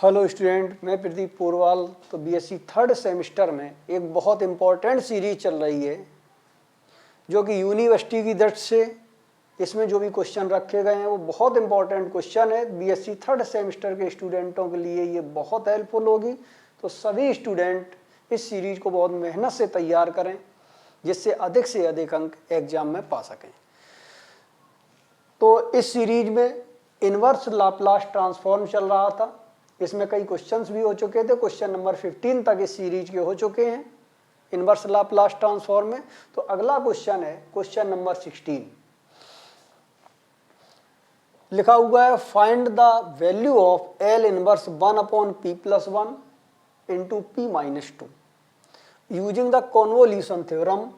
Hello student, मैं प्रदीप पोरवाल। तो BSc third semester में एक बहुत इम्पॉर्टेंट सीरीज चल रही है जो कि यूनिवर्सिटी की दृष्टि से इसमें जो भी क्वेश्चन रखे गए हैं वो बहुत इम्पॉर्टेंट क्वेश्चन है। बीएससी थर्ड सेमेस्टर के स्टूडेंटों के लिए ये बहुत हेल्पफुल होगी। तो सभी स्टूडेंट इस सीरीज को बहुत मेहनत से तैयार करें जिससे अधिक अंक एग्जाम में पा सकें। तो इस सीरीज में इनवर्स लाप्लास ट्रांसफॉर्म चल रहा था। इसमें कई क्वेश्चंस भी हो चुके थे। क्वेश्चन नंबर 15 तक इस सीरीज के हो चुके हैं इनवर्स लाप्लास ट्रांसफॉर्म में। तो अगला क्वेश्चन है क्वेश्चन नंबर 16। लिखा हुआ है find the value of L inverse 1/p+1 into p-2 using the convolution theorem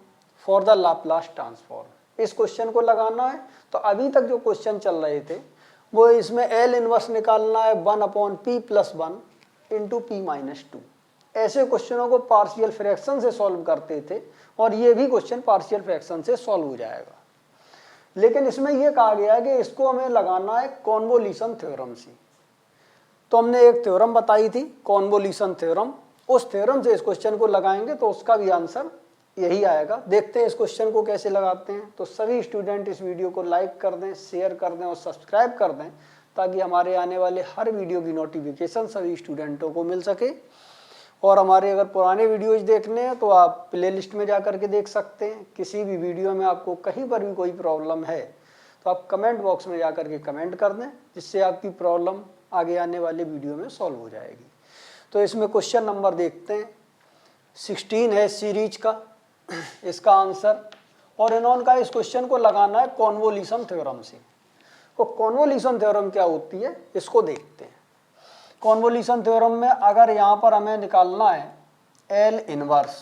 for the Laplace transform. इस क्वेश्चन को लगाना है। तो अभी तक जो क्वेश्चन चल रहे थे वो इसमें एल इनवर्स निकालना है 1/p+1 इंटू p-2। ऐसे क्वेश्चनों को पार्शियल फ्रैक्शन से सॉल्व करते थे और ये भी क्वेश्चन पार्शियल फ्रैक्शन से सॉल्व हो जाएगा। लेकिन इसमें यह कहा गया है कि इसको हमें लगाना है कॉन्वोल्यूशन थ्योरम से। तो हमने एक थ्योरम बताई थी कॉन्वोल्यूशन थ्योरम, उस थ्योरम से इस क्वेश्चन को लगाएंगे तो उसका भी आंसर यही आएगा। देखते हैं इस क्वेश्चन को कैसे लगाते हैं। तो सभी स्टूडेंट इस वीडियो को लाइक कर दें, शेयर कर दें और सब्सक्राइब कर दें ताकि हमारे आने वाले हर वीडियो की नोटिफिकेशन सभी स्टूडेंटों को मिल सके। और हमारे अगर पुराने वीडियोज देखने हैं तो आप प्लेलिस्ट में जा कर के देख सकते हैं। किसी भी वीडियो में आपको कहीं पर भी कोई प्रॉब्लम है तो आप कमेंट बॉक्स में जा कर के कमेंट कर दें जिससे आपकी प्रॉब्लम आगे आने वाले वीडियो में सॉल्व हो जाएगी। तो इसमें क्वेश्चन नंबर देखते हैं 16 है सीरीज का इसका आंसर। और इन्होंने कहा इस क्वेश्चन को लगाना है कॉन्वोल्यूशन थ्योरम से। तो कॉन्वोल्यूशन थ्योरम क्या होती है इसको देखते हैं। कॉन्वोल्यूशन थ्योरम में अगर यहां पर हमें निकालना है एल इनवर्स,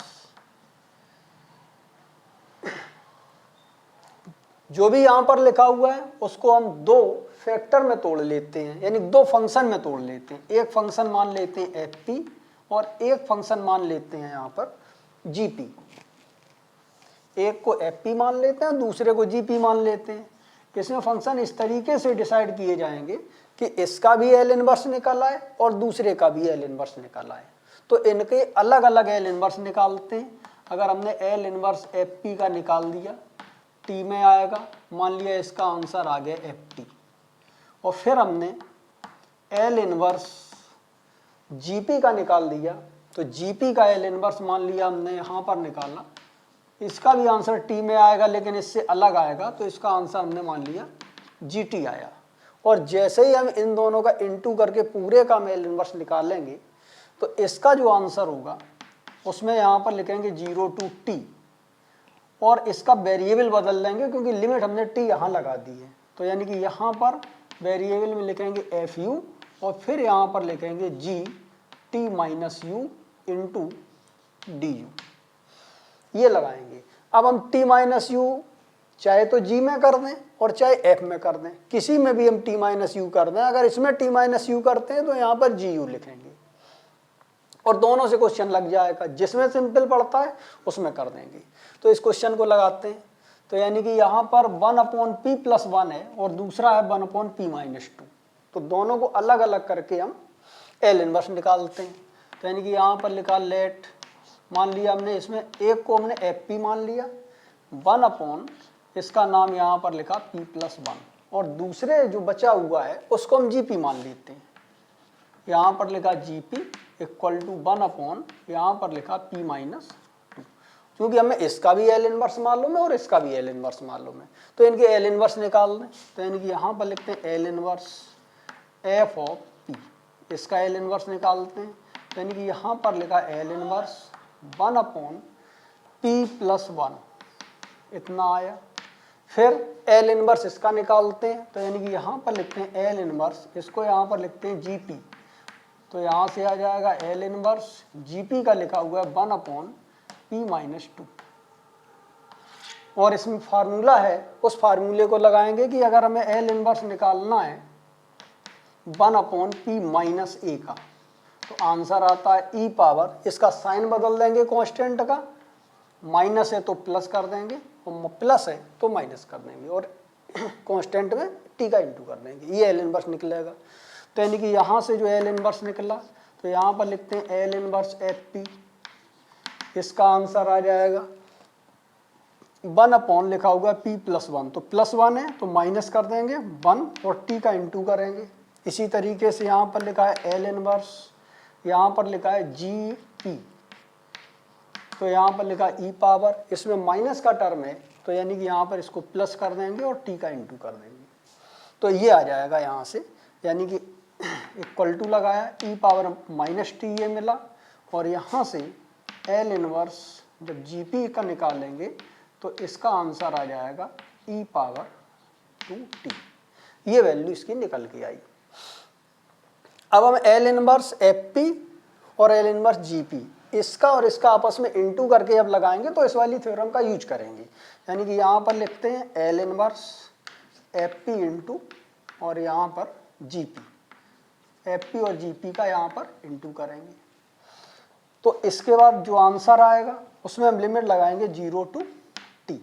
जो भी यहां पर लिखा हुआ है उसको हम दो फैक्टर में तोड़ लेते हैं, यानी दो फंक्शन में तोड़ लेते हैं। एक फंक्शन मान लेते हैं एफ पी और एक फंक्शन मान लेते हैं यहां पर जी पी। एक को एफ पी मान लेते हैं दूसरे को जी पी मान लेते हैं। इसमें फंक्शन इस तरीके से डिसाइड किए जाएंगे कि इसका भी एल इनवर्स निकल आए और दूसरे का भी एल इनवर्स निकल आए। तो इनके अलग अलग एल इनवर्स निकालते हैं। अगर हमने एल इनवर्स एफ पी का निकाल दिया टी में आएगा, मान लिया इसका आंसर आ गया एफ टी। और फिर हमने एल इनवर्स जीपी का निकाल दिया तो जीपी का एल इनवर्स मान लिया हमने यहाँ पर निकाला, इसका भी आंसर टी में आएगा लेकिन इससे अलग आएगा तो इसका आंसर हमने मान लिया जी टी आया। और जैसे ही हम इन दोनों का इनटू करके पूरे का एल इनवर्स निकालेंगे तो इसका जो आंसर होगा उसमें यहाँ पर लिखेंगे 0 to t और इसका वेरिएबल बदल देंगे क्योंकि लिमिट हमने टी यहाँ लगा दी है। तो यानी कि यहाँ पर वेरिएबल में लिखेंगे एफ यू और फिर यहाँ पर लिखेंगे G T minus you into D you, ये लगाएंगे। अब हम टी माइनस यू चाहे तो जी में कर दें और चाहे एफ में कर दें, किसी में भी हम टी माइनस यू कर दें। अगर इसमें टी माइनस यू करते हैं तो यहाँ पर जी यू लिखेंगे और दोनों से क्वेश्चन लग जाएगा। जिसमें सिंपल पड़ता है उसमें कर देंगे। तो इस क्वेश्चन को लगाते हैं। तो यानी कि यहाँ पर 1/p+1 है और दूसरा है 1/p-2। तो दोनों को अलग अलग करके हम एल इनवर्स निकालते हैं। तो यानी कि यहाँ पर लिखा लेट, मान लिया हमने इसमें एक को हमने एफ पी मान लिया 1/ इसका नाम यहाँ पर लिखा p+1 और दूसरे जो बचा हुआ है उसको हम जी पी मान लेते हैं। यहाँ पर लिखा जी पी इक्वल टू 1/ यहाँ पर लिखा p-2, क्योंकि हमें इसका भी एल इनवर्स मालूम है और इसका भी एल इनवर्स मालूम है। तो इनके एल इनवर्स निकाल दें। तो यानी कि यहाँ पर लिखते हैं L inverse F of P, इसका एल इनवर्स निकालते हैं। तो यानी कि यहाँ पर लिखा एल इनवर्स 1/p+1 इतना आया। फिर एल इनवर्स इसका निकालते हैं। तो यानी कि यहाँ पर लिखते हैं एल इनवर्स, इसको यहाँ पर लिखते हैं जी पी। तो यहाँ से आ जाएगा एल इनवर्स जी पी का लिखा हुआ है 1/p-2 और इसमें फार्मूला है, उस फार्मूले को लगाएंगे कि अगर हमें एल इनवर्स निकालना है 1/p-a का तो आंसर आता है ई पावर, इसका साइन बदल देंगे कांस्टेंट का, माइनस है तो प्लस कर देंगे और प्लस है तो माइनस कर देंगे और कांस्टेंट में टी का इंटू कर देंगे, ये एल इनवर्स निकलेगा। तो यानी कि यहाँ से जो एल इनवर्स निकला, तो यहाँ पर लिखते हैं एल इनवर्स एफ पी, इसका आंसर आ जाएगा 1 अपॉन लिखा होगा p प्लस 1, तो प्लस 1 है तो माइनस कर देंगे 1 और t का इंटू करेंगे। इसी तरीके से यहाँ पर लिखा है एल इनवर्स, यहाँ पर लिखा है जी पी, तो यहाँ पर लिखा ई पावर, इसमें माइनस का टर्म है तो यानी कि यहाँ पर इसको प्लस कर देंगे और t का इंटू कर देंगे, तो ये आ जाएगा यहाँ से, यानी कि इक्वल टू लगाया ई पावर माइनस टी ये मिला, और यहाँ से एल इनवर्स जब जी पी का निकालेंगे तो इसका आंसर आ जाएगा ई पावर 2t, ये वैल्यू इसकी निकल के आई। अब हम एल इनवर्स एफ पी और एल इनवर्स जी पी, इसका और इसका आपस में इंटू करके जब लगाएंगे तो इस वाली थ्योरम का यूज करेंगे, यानी कि यहाँ पर लिखते हैं L inverse F P into और यहाँ पर जी पी, एफ पी और जी पी का यहाँ पर इंटू करेंगे, तो इसके बाद जो आंसर आएगा उसमें हम लिमिट लगाएंगे 0 to t,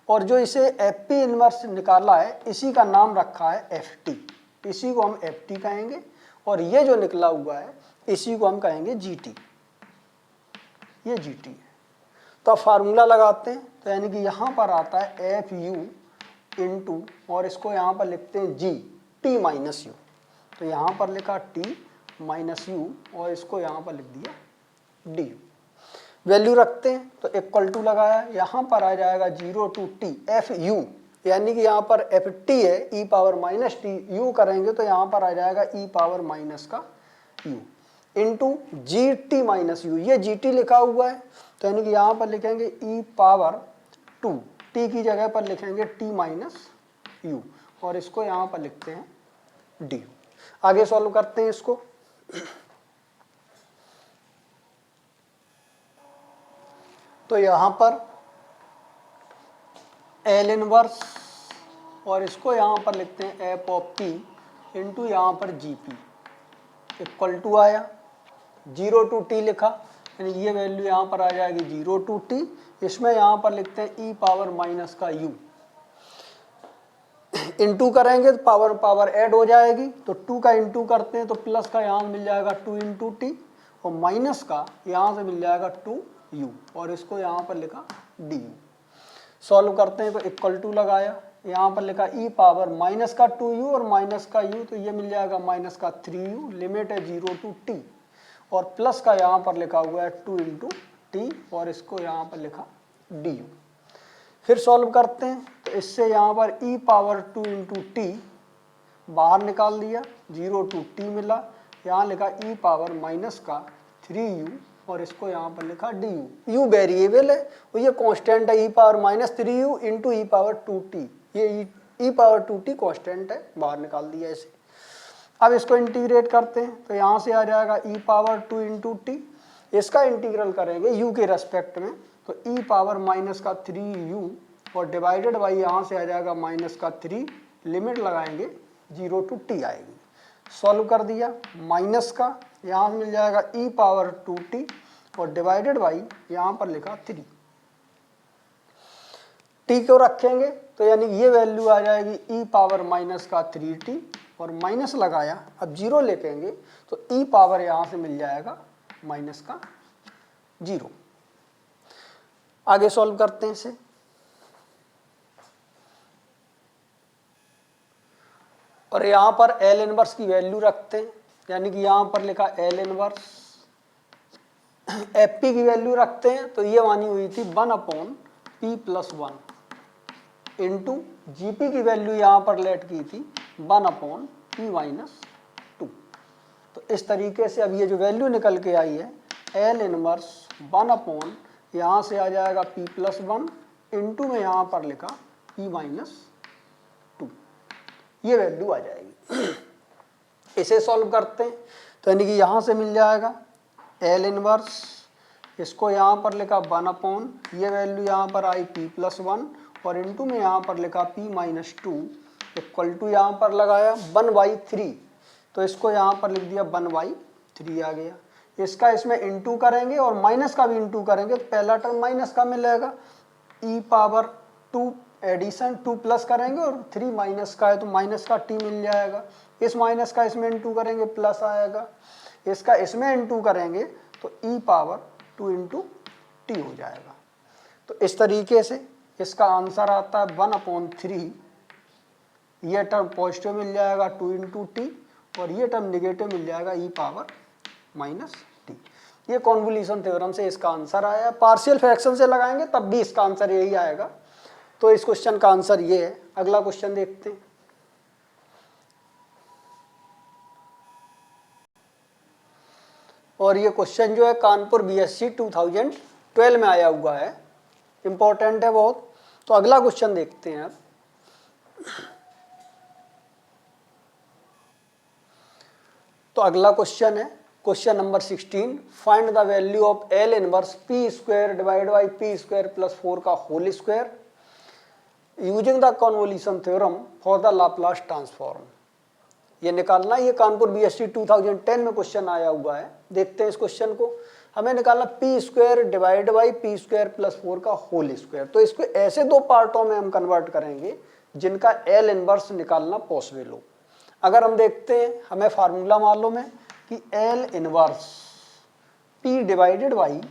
और जो इसे एफ पी इनवर्स निकाला है इसी का नाम रखा है एफ टी, इसी को हम एफ टी कहेंगे, और ये जो निकला हुआ है इसी को हम कहेंगे जी टी, ये जी टी है। तो अब फार्मूला लगाते हैं, तो यानी कि यहाँ पर आता है एफ यू इंटू और इसको यहाँ पर लिखते हैं जी टी माइनस यू, तो यहाँ पर लिखा टी माइनस यू और इसको यहाँ पर लिख दिया डी यू। वैल्यू रखते हैं तो इक्वल टू लगाया, यहाँ पर आ जाएगा 0 to t एफ यू, यानी कि यहाँ पर एफ टी है ई पावर माइनस टी, यू करेंगे तो यहाँ पर आ जाएगा ई पावर माइनस का you into G T minus you, ये जी टी लिखा हुआ है तो यानी कि यहाँ पर लिखेंगे ई पावर 2, टी की जगह पर लिखेंगे टी माइनस यू और इसको यहाँ पर लिखते हैं डी यू। आगे सॉल्व करते हैं इसको। तो यहाँ पर एल इनवर्स और इसको यहाँ पर लिखते हैं एफ ऑफ पी इंटू यहाँ पर जी पी इक्वल टू आया 0 to t लिखा, यानी ये वैल्यू यहाँ पर आ जाएगी 0 to t, इसमें यहाँ पर लिखते हैं ई पावर माइनस का u, इंटू करेंगे तो पावर पावर ऐड हो जाएगी, तो 2 का इंटू करते हैं तो प्लस का यहाँ मिल जाएगा 2 इंटू टी और माइनस का यहाँ से मिल जाएगा 2u और इसको यहाँ पर लिखा du। सॉल्व करते हैं तो इक्वल टू लगाया, यहाँ पर लिखा ई पावर माइनस का 2u और माइनस का u, तो ये मिल जाएगा माइनस का 3u, लिमिट है 0 to t और प्लस का यहाँ पर लिखा हुआ है 2 इंटू टी और इसको यहाँ पर लिखा du। फिर सॉल्व करते हैं तो इससे यहाँ पर ई पावर 2 इंटू टी बाहर निकाल दिया, 0 to t मिला, यहाँ लिखा ई पावर माइनस का 3u और इसको यहाँ पर लिखा du। u वेरिएबल है और ये कांस्टेंट है, ई पावर माइनस 3u इंटू ई पावर 2t, ये ई पावर 2t कांस्टेंट है, बाहर निकाल दिया इसे। अब इसको इंटीग्रेट करते हैं तो यहाँ से आ जाएगा ई पावर 2 इंटू टी, इसका इंटीग्रल करेंगे u के रेस्पेक्ट में, तो ई पावर माइनस का 3u और डिवाइडेड बाई यहाँ से आ जाएगा माइनस का 3, लिमिट लगाएंगे 0 to t आएगी। सॉल्व कर दिया, माइनस का यहाँ मिल जाएगा ई पावर 2t और डिवाइडेड बाई यहाँ पर लिखा 3, t को रखेंगे तो यानी ये वैल्यू आ जाएगी ई पावर माइनस का 3t और माइनस लगाया, अब 0 लिखेंगे तो ई पावर यहाँ से मिल जाएगा माइनस का 0। आगे सॉल्व करते हैं इसे। और यहाँ पर एल इनवर्स की वैल्यू रखते हैं, यानी कि यहाँ पर लिखा एल इनवर्स एफ पी की वैल्यू रखते हैं, तो ये मानी हुई थी 1 upon P plus 1 into G P की वैल्यू यहाँ पर लेट की थी 1 अपॉन पी माइनस 2। तो इस तरीके से अब ये जो वैल्यू निकल के आई है एल इनवर्स 1 अपॉन यहाँ से आ जाएगा p प्लस 1 इंटू में यहाँ पर लिखा p माइनस 2, ये वैल्यू आ जाएगी। इसे सॉल्व करते हैं तो यानी कि यहाँ से मिल जाएगा एल इनवर्स, इसको यहाँ पर लिखा 1 अपॉन ये वैल्यू यहाँ पर आई p प्लस 1 और इंटू में यहाँ पर लिखा p माइनस 2 इक्वल टू यहाँ पर लगाया 1/3, तो इसको यहाँ पर लिख दिया 1/3 आ गया। इसका इसमें इंटू करेंगे और माइनस का भी इंटू करेंगे तो पहला टर्म माइनस का मिलेगा ई पावर 2 एडिशन 2 प्लस करेंगे और 3 माइनस का है तो माइनस का t मिल जाएगा, इस माइनस का इसमें इनटू करेंगे प्लस आएगा, इसका इसमें इनटू करेंगे तो e पावर 2 इंटू टी हो जाएगा। तो इस तरीके से इसका आंसर आता है 1/3, ये टर्म पॉजिटिव मिल जाएगा 2 इंटू टी और ये टर्म निगेटिव मिल जाएगा e पावर माइनस टी। ये कॉन्वोल्यूशन थ्योरम से इसका आंसर आया। पार्शियल फ्रैक्शन से लगाएंगे तब भी इसका आंसर यही आएगा। तो इस क्वेश्चन का आंसर ये है। अगला क्वेश्चन देखते हैं। और ये क्वेश्चन जो है कानपुर बीएससी 2012 में आया हुआ है, इंपॉर्टेंट है बहुत। तो अगला क्वेश्चन देखते हैं अब। तो अगला क्वेश्चन है question number 16, find the value of L inverse P square divide by P square plus 4 का whole square using the convolution theorem for the Laplace transform. ये निकालना, ये कानपुर बीएससी 2010 में क्वेश्चन आया हुआ है। देखते हैं इस क्वेश्चन को। हमें निकालना P square divide by P square plus 4 का होल स्क्वायर। तो इसको ऐसे दो पार्टों में हम कन्वर्ट करेंगे जिनका एल इनवर्स निकालना पॉसिबल हो। अगर हम देखते हैं, हमें फार्मूला मालूम है कि L inverse P divided by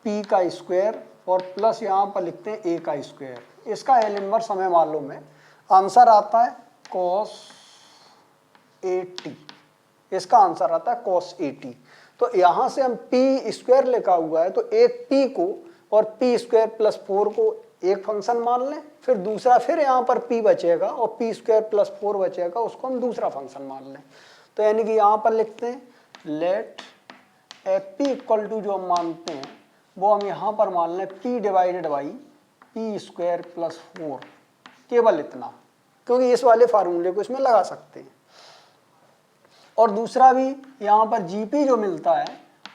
P का स्क्वायर और प्लस यहाँ पर लिखते हैं ए का स्क्वायर। इसका एल इनवर्स हमें मालूम है, आंसर आता है cos 80। इसका आंसर आता है cos 80। तो यहाँ से हम पी स्क्वायर लिखा हुआ है तो एक पी को और पी स्क्वायर प्लस 4 को एक फंक्शन मान लें, फिर दूसरा फिर यहाँ पर p बचेगा और पी स्क्वायर प्लस 4 बचेगा, उसको हम दूसरा फंक्शन मान लें। तो यानी कि यहाँ पर लिखते हैं let F P equal to जो हम मानते हैं वो हम यहाँ पर मान लें p divided by P square plus 4, केवल इतना, क्योंकि इस वाले फार्मूले को इसमें लगा सकते हैं। और दूसरा भी यहाँ पर जीपी जो मिलता है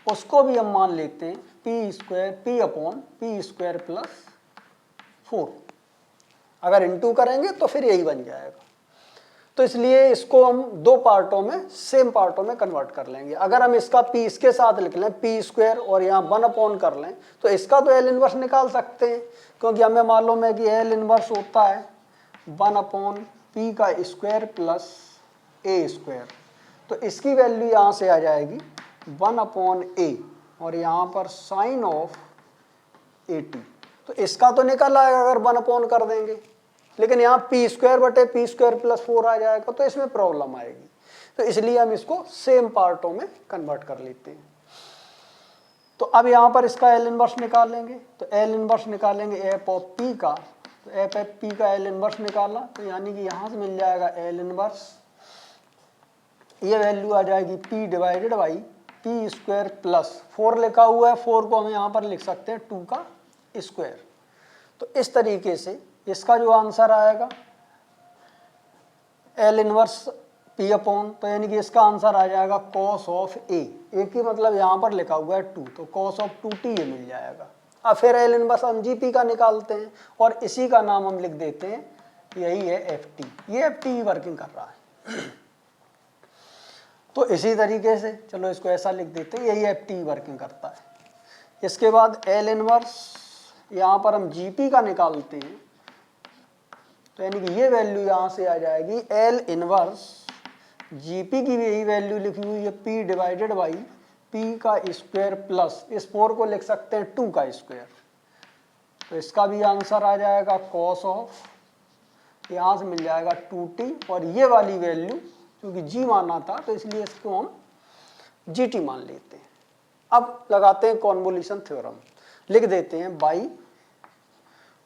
उसको भी हम मान लेते हैं P square P upon P square plus 4। अगर इनटू करेंगे तो फिर यही बन जाएगा। तो इसलिए इसको हम दो पार्टों में, सेम पार्टों में कन्वर्ट कर लेंगे। अगर हम इसका p इसके साथ लिख लें पी स्क्वायर और यहाँ 1 अपॉन कर लें तो इसका तो एल इनवर्स निकाल सकते हैं, क्योंकि हमें मालूम है कि एल इनवर्स होता है 1 अपॉन पी का स्क्वायर प्लस ए स्क्वायर। तो इसकी वैल्यू यहाँ से आ जाएगी 1 अपॉन ए और यहाँ पर साइन ऑफ 80। तो इसका तो निकल आएगा अगर 1 अपॉन कर देंगे, लेकिन यहाँ पी स्क्वायर बटे पी स्क्वायर प्लस 4 आ जाएगा, तो इसमें प्रॉब्लम आएगी। तो इसलिए हम इसको सेम पार्टों में कन्वर्ट कर लेते हैं। तो अब यहाँ पर इसका एल इनवर्स निकालेंगे। तो एल इनवर्स निकालेंगे एफ ऑफ पी का, तो एफ एफ पी का एल इनवर्स निकाला तो यानी कि यहाँ से मिल जाएगा एल इनवर्स, ये वैल्यू आ जाएगी p divided by P square plus 4 लिखा हुआ है, 4 को हम यहाँ पर लिख सकते हैं 2 का स्क्वायर। तो इस तरीके से इसका जो आंसर आएगा एल इनवर्स p अपॉन, तो यानी कि इसका आंसर आ जाएगा cos ऑफ a की मतलब यहाँ पर लिखा हुआ है 2, तो cos ऑफ 2t ये मिल जाएगा। अब फिर एल इनवर्स हम जीपी का निकालते हैं और इसी का नाम हम लिख देते हैं, यही है एफ टी। ये एफ टी वर्किंग कर रहा है। तो इसी तरीके से चलो इसको ऐसा लिख देते हैं, यही एफ टी वर्किंग करता है। इसके बाद एल इनवर्स यहाँ पर हम जीपी का निकालते हैं, तो यानी कि ये वैल्यू यहाँ से आ जाएगी एल इनवर्स जीपी की भी यही वैल्यू लिखी हुई है p डिवाइडेड बाई p का स्क्वायर प्लस इस 4 को लिख सकते हैं 2 का स्क्वायर। तो इसका भी आंसर आ जाएगा cos ऑफ, यहाँ से मिल जाएगा 2t और ये वाली वैल्यू क्योंकि g माना था तो इसलिए इसको हम gt मान लेते हैं। अब लगाते हैं कॉन्वोल्यूशन थ्योरम, लिख देते हैं by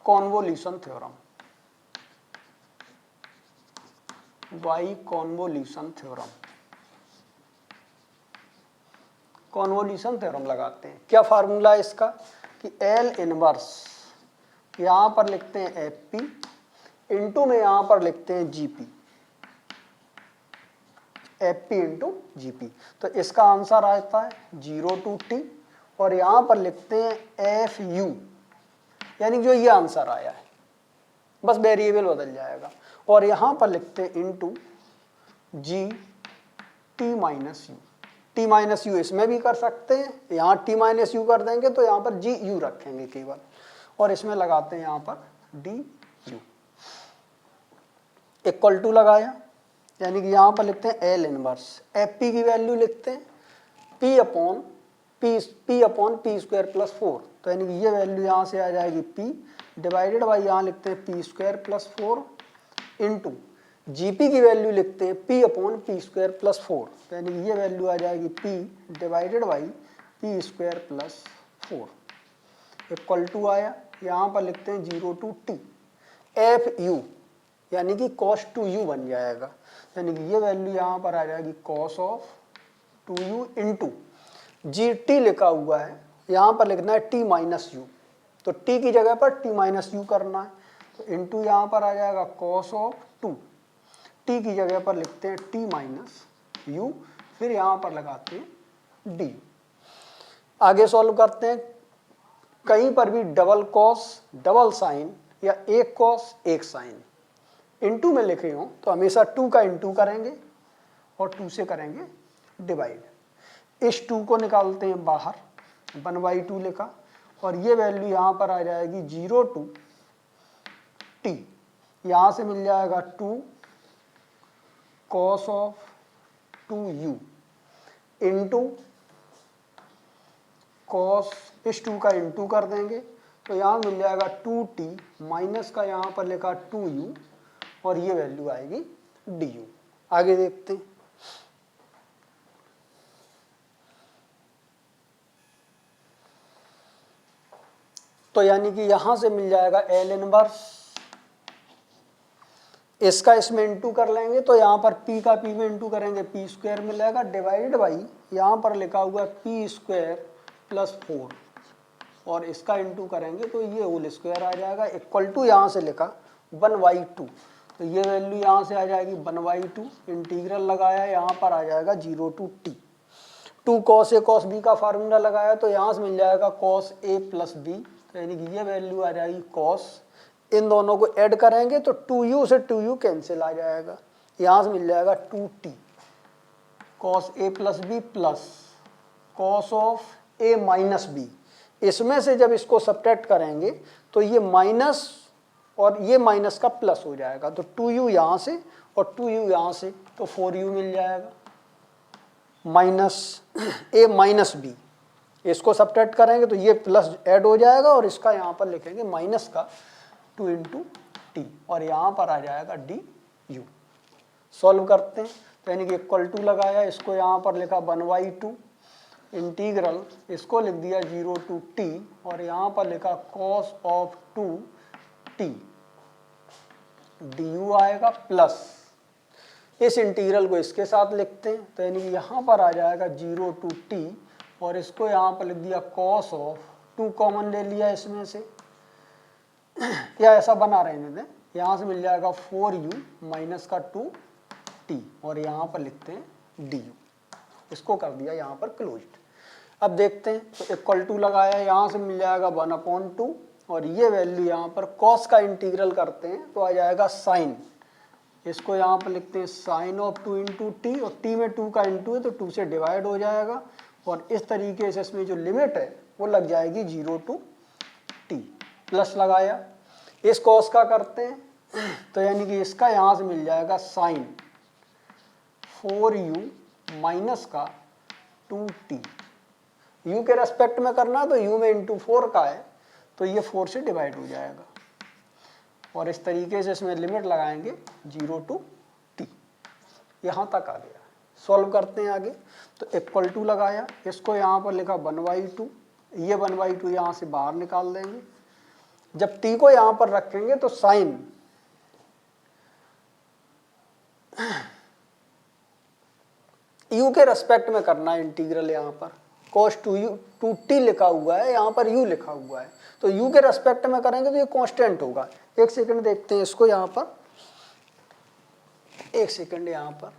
convolution theorem, by convolution theorem. Convolution theorem लगाते हैं। क्या फार्मूला है इसका कि एल इनवर्स यहाँ पर लिखते हैं एफ पी इंटू में यहाँ पर लिखते हैं G P, F P into G P. तो इसका आंसर आता है 0 to t और यहाँ पर लिखते हैं एफ यू, यानी जो ये आंसर आया है, बस वेरिएबल बदल जाएगा। और यहाँ पर लिखते हैं into G T minus you. T minus you इसमें भी कर सकते हैं, यहाँ टी माइनस यू कर देंगे तो यहाँ पर जी यू रखेंगे केवल, और इसमें लगाते हैं यहाँ पर डी इक्वल टू लगाया, यानी कि यहाँ पर लिखते हैं एल इनवर्स एफ पी की वैल्यू लिखते हैं P upon P square plus 4, तो यानी कि ये वैल्यू यहाँ से आ जाएगी पी डिवाइडेड बाई यहाँ लिखते हैं P square plus 4 into GP की वैल्यू लिखते हैं P upon P square plus 4, तो यानी कि ये वैल्यू आ जाएगी P divided by P square plus 4 equal to आया, यहाँ पर लिखते हैं 0 टू टी एफ यू, यानी कि cos 2u बन जाएगा, यानी कि ये वैल्यू यहाँ पर आ जाएगी cos of 2u into G T लिखा हुआ है, यहाँ पर लिखना है t माइनस यू, तो t की जगह पर t माइनस यू करना है, तो इंटू यहाँ पर आ जाएगा cos ऑफ 2, t की जगह पर लिखते हैं t माइनस यू, फिर यहाँ पर लगाते हैं d। आगे सॉल्व करते हैं, कहीं पर भी डबल कॉस डबल साइन या एक कॉस एक साइन इनटू में लिखे हों तो हमेशा 2 का इनटू करेंगे और 2 से करेंगे डिवाइड। इस 2 को निकालते हैं बाहर, 1/2 लिखा, और ये वैल्यू यहाँ पर आ जाएगी 0 टू टी, यहाँ से मिल जाएगा 2 cos of 2u into cos, इस 2 का इंटू कर देंगे तो यहाँ मिल जाएगा 2t माइनस का यहाँ पर लिखा 2u और ये वैल्यू आएगी du। आगे देखते हैं, तो यानी कि यहां से मिल जाएगा एल इनवर्स, इसका इसमें इंटू कर लेंगे तो यहाँ पर p का p में इंटू करेंगे पी स्क्वायर मिलेगा डिवाइड बाई यहाँ पर लिखा हुआ है पी स्क्वायर प्लस 4 और इसका इंटू करेंगे तो ये होल स्क्वायर आ जाएगा इक्वल टू यहाँ से लिखा 1/2, तो ये वैल्यू यहाँ से आ जाएगी 1/2, इंटीग्रल लगाया यहाँ पर आ जाएगा 0 to t, 2 cos a cos b का फार्मूला लगाया तो यहाँ से मिल जाएगा cos a प्लस बी, तो यानी कि ये वैल्यू आ जाएगी cos, इन दोनों को ऐड करेंगे तो 2u से 2u कैंसिल आ जाएगा, यहाँ से मिल जाएगा 2t cos a plus B plus cos of a minus B, इसमें से जब इसको सब्ट्रैक्ट करेंगे तो ये माइनस और ये माइनस का प्लस हो जाएगा, तो 2u यहाँ से और 2u यहाँ से, तो 4u मिल जाएगा माइनस a माइनस बी, इसको सब्ट्रैक्ट करेंगे तो ये प्लस ऐड हो जाएगा और इसका यहाँ पर लिखेंगे माइनस का 2 इंटू टी और यहाँ पर आ जाएगा डी यू। सॉल्व करते हैं, तो यानी कि इक्वल टू लगाया, इसको यहाँ पर लिखा 1/2 इंटीग्रल, इसको लिख दिया 0 टू टी और यहाँ पर लिखा cos ऑफ 2t du आएगा प्लस, इस इंटीग्रल को इसके साथ लिखते हैं तो यानी कि यहाँ पर आ जाएगा 0 टू टी और इसको यहाँ पर लिख दिया cos ऑफ 2 कॉमन ले लिया इसमें से, या ऐसा बना रहने दें, यहाँ से मिल जाएगा 4u माइनस का 2t और यहाँ पर लिखते हैं du, इसको कर दिया यहाँ पर क्लोज्ड। अब देखते हैं, तो इक्वल टू लगाया, यहाँ से मिल जाएगा 1/2 और ये वैल्यू यहाँ पर cos का इंटीग्रल करते हैं तो आ जाएगा साइन, इसको यहाँ पर लिखते हैं साइन ऑफ 2 इंटू टी और t में 2 का इंटू है तो 2 से डिवाइड हो जाएगा और इस तरीके से इसमें जो लिमिट है वो लग जाएगी 0 टू टी, प्लस लगाया, इस cos का करते हैं तो यानी कि इसका यहाँ से मिल जाएगा साइन 4u माइनस का 2t, u के रेस्पेक्ट में करना है तो u में इंटू 4 का है तो ये 4 से डिवाइड हो जाएगा और इस तरीके से इसमें लिमिट लगाएंगे 0 टू टी, यहाँ तक आ गया। सॉल्व करते हैं आगे, तो इक्वल टू लगाया, इसको यहाँ पर लिखा 1/2, ये 1/2 यहाँ से बाहर निकाल देंगे, जब t को यहाँ पर रखेंगे तो साइन u के रेस्पेक्ट में करना है इंटीग्रल, यहाँ पर cos 2t लिखा हुआ है, यहाँ पर u लिखा हुआ है तो u के रेस्पेक्ट में करेंगे तो ये कांस्टेंट होगा। एक सेकंड देखते हैं इसको, यहाँ पर एक सेकंड, यहाँ पर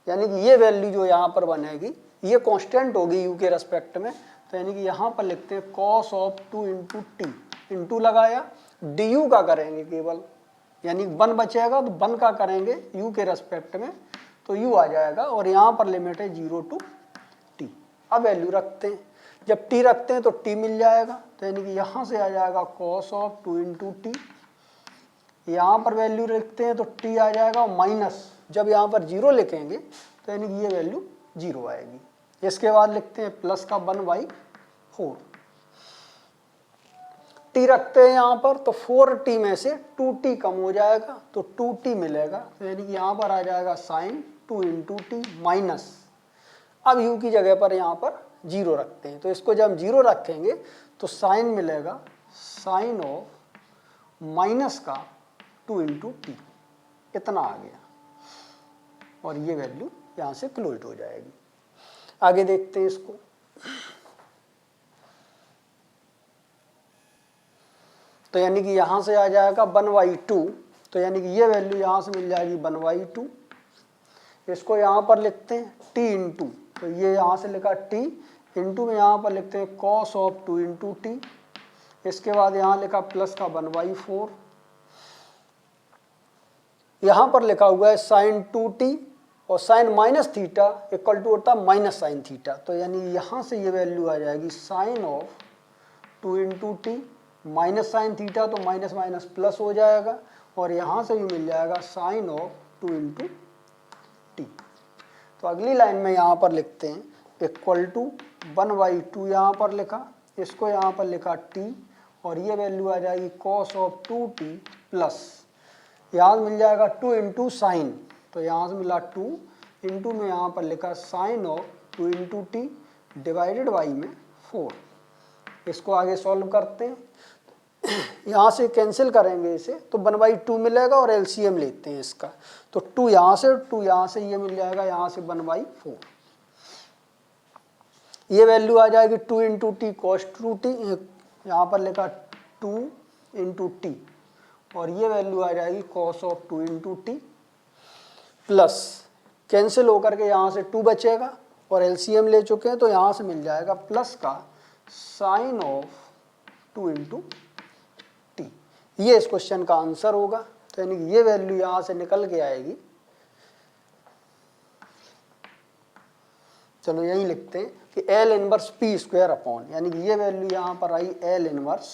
यानी कि ये वैल्यू जो यहाँ पर बनेगी ये कांस्टेंट होगी u के रेस्पेक्ट में, तो यानी कि यहाँ पर लिखते हैं cos of 2 into T, into लगाया, du का करेंगे केवल, यानी 1 बचेगा तो 1 का करेंगे u के रेस्पेक्ट में तो u आ जाएगा और यहाँ पर लिमिट है 0 टू टी। अब वैल्यू रखते हैं, जब t रखते हैं तो t मिल जाएगा, तो यानी कि यहाँ से आ जाएगा cos ऑफ 2 इंटू टी। यहाँ पर वैल्यू रखते हैं तो t आ जाएगा, माइनस जब यहाँ पर 0 लिखेंगे तो यानी कि ये वैल्यू 0 आएगी। इसके बाद लिखते हैं प्लस का 1/4। t रखते हैं यहाँ पर तो 4t में से 2t कम हो जाएगा तो 2t मिलेगा, तो यानी कि यहाँ पर आ जाएगा साइन 2 इंटू टी माइनस, अब u की जगह पर यहाँ पर 0 रखते हैं, तो इसको जब हम 0 रखेंगे तो साइन मिलेगा साइन ऑफ माइनस का 2 इंटू टी, इतना आ गया और ये वैल्यू यहाँ से क्लोज हो जाएगी। आगे देखते हैं इसको। तो यानी कि यहाँ से आ जाएगा 1/2, तो यानी कि ये वैल्यू यहाँ से मिल जाएगी 1/2। इसको यहाँ पर लिखते हैं t इंटू, तो ये यहाँ से लिखा t इंटू में यहाँ पर लिखते हैं cos ऑफ 2 इंटू टी। इसके बाद यहाँ लिखा प्लस का 1/4, यहाँ पर लिखा हुआ है साइन 2t और sine minus theta equal to होता है माइनस साइन थीटा, तो यानी यहाँ से ये वैल्यू आ जाएगी sine of 2 into T minus sine theta, तो माइनस माइनस प्लस हो जाएगा और यहाँ से भी मिल जाएगा साइन ऑफ 2 इंटू टी। तो अगली लाइन में यहाँ पर लिखते हैं इक्वल टू 1/2 यहाँ पर लिखा, इसको यहाँ पर लिखा t और ये वैल्यू आ जाएगी cos ऑफ 2t प्लस यहाँ मिल जाएगा 2 इंटू साइन, तो यहाँ से मिला 2 इंटू में यहाँ पर लिखा sine of 2 into T divided by में 4। इसको आगे सॉल्व करते हैं, यहाँ से कैंसिल करेंगे इसे तो 1/2 मिलेगा और एलसीएम लेते हैं इसका, तो 2 यहाँ से ये मिल जाएगा यहाँ से 1/4। ये वैल्यू आ जाएगी 2 इंटू टी कॉस 2t, यहाँ पर लिखा 2 इंटू टी और ये वैल्यू आ जाएगी cos of 2 into T plus cancel होकर के यहाँ से 2 बचेगा और एलसीएम ले चुके हैं तो यहाँ से मिल जाएगा प्लस का साइन ऑफ 2 इंटू टी। ये इस क्वेश्चन का आंसर होगा, तो यानी कि ये वैल्यू यहाँ से निकल के आएगी। चलो यही लिखते हैं कि L inverse P square upon, यानी कि ये वैल्यू यहाँ पर आई L इनवर्स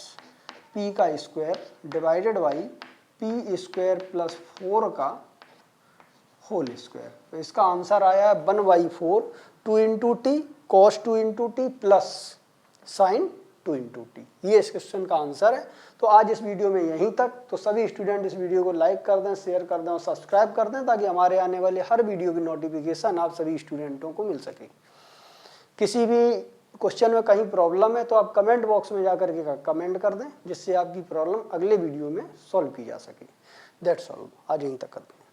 p का square divided by p square plus 4 का होल स्क्वायर, तो इसका आंसर आया है 1/4 2 into T cos 2 into T plus sign 2 into T. ये इस क्वेश्चन का आंसर है। तो आज इस वीडियो में यहीं तक। तो सभी स्टूडेंट इस वीडियो को लाइक कर दें, शेयर कर दें और सब्सक्राइब कर दें ताकि हमारे आने वाले हर वीडियो की नोटिफिकेशन आप सभी स्टूडेंटों को मिल सके। किसी भी क्वेश्चन में कहीं प्रॉब्लम है तो आप कमेंट बॉक्स में जाकर के कमेंट कर दें, जिससे आपकी प्रॉब्लम अगले वीडियो में सॉल्व की जा सके। दैट्स ऑल, आज यहीं तक कर दें।